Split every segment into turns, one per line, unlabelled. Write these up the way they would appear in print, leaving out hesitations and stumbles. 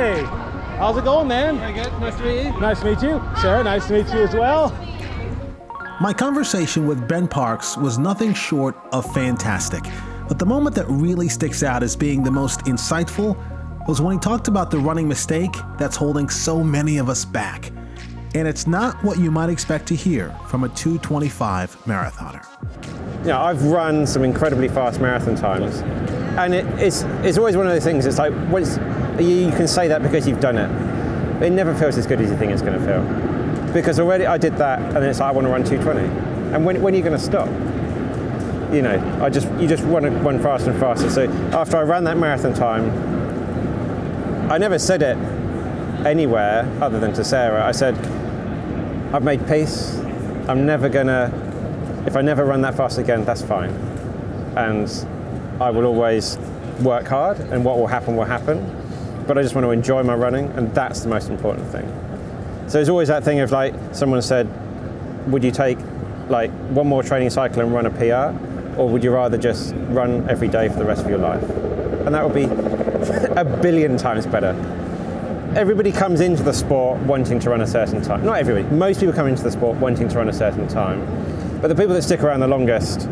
Hey, how's it going, man?
Very good. Nice to meet you.
Nice to meet you. Sarah, nice to meet you as well.
My conversation with Ben Parks was nothing short of fantastic. But the moment that really sticks out as being the most insightful was when he talked about the running mistake that's holding so many of us back. And it's not what you might expect to hear from a 2:25 marathoner.
Yeah, I've run some incredibly fast marathon times, and it's always one of those things. It's like you can say that because you've done it. It never feels as good as you think it's going to feel, because already I did that, and it's like I want to run 2:20, and when are you going to stop? You know, you just want to run faster and faster. So after I ran that marathon time, I never said it anywhere other than to Sarah. I said, I've made peace. I'm never gonna, if I never run that fast again, that's fine. And I will always work hard, and what will happen will happen. But I just want to enjoy my running, and that's the most important thing. So there's always that thing of like, someone said, would you take like one more training cycle and run a PR? Or would you rather just run every day for the rest of your life? And that would be a billion times better. Everybody comes into the sport wanting to run a certain time. Not everybody, most people come into the sport wanting to run a certain time. But the people that stick around the longest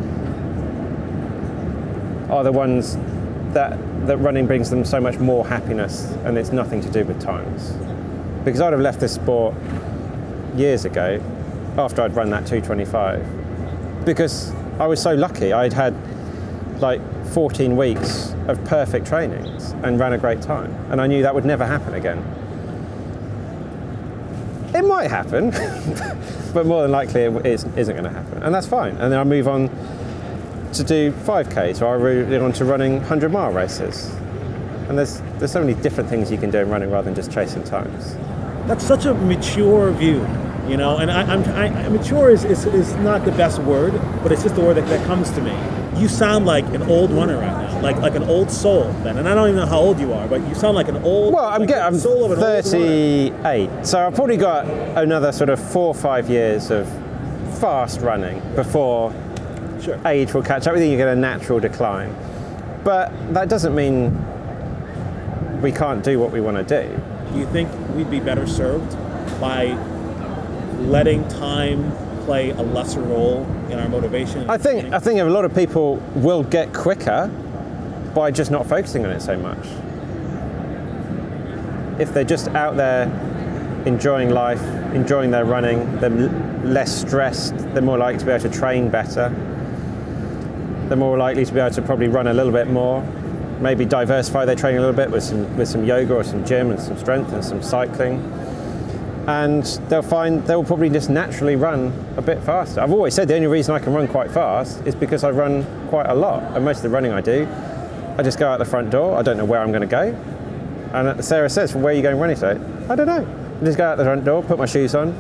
are the ones that running brings them so much more happiness, and it's nothing to do with times. Because I'd have left this sport years ago after I'd run that 2:25, because I was so lucky. I'd had like 14 weeks of perfect trainings and ran a great time. And I knew that would never happen again. It might happen, but more than likely it isn't going to happen. And that's fine. And then I move on to do 5Ks, or I move on to running 100-mile races. And there's so many different things you can do in running rather than just chasing times.
That's such a mature view, you know, and mature is not the best word, but it's just the word that comes to me. You sound like an old runner right now, like an old soul, Ben. And I don't even know how old you are, but you sound like an old.
Well, I'm 38, so I've probably got another sort of 4 or 5 years of fast running before age will catch up with you. You get a natural decline, but that doesn't mean we can't do what we want to do.
Do you think we'd be better served by letting time play a lesser role in our motivation?
I think a lot of people will get quicker by just not focusing on it so much. If they're just out there enjoying life, enjoying their running, they're less stressed, they're more likely to be able to train better, they're more likely to be able to probably run a little bit more, maybe diversify their training a little bit with some yoga or some gym and some strength and some cycling. And they'll probably just naturally run a bit faster. I've always said the only reason I can run quite fast is because I run quite a lot. And most of the running I do, I just go out the front door. I don't know where I'm going to go. And Sarah says, well, where are you going running today? I don't know. I just go out the front door, put my shoes on,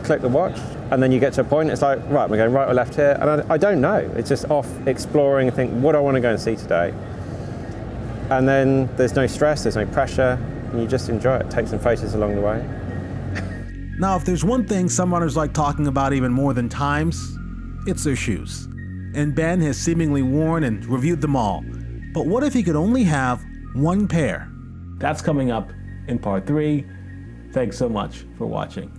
click the watch, and then you get to a point, it's like, right, we're going right or left here. And I don't know. It's just off exploring and think, what do I want to go and see today? And then there's no stress, there's no pressure, and you just enjoy it. Take some photos along the way.
Now, if there's one thing some runners like talking about even more than times, it's their shoes. And Ben has seemingly worn and reviewed them all. But what if he could only have one pair?
That's coming up in part 3. Thanks so much for watching.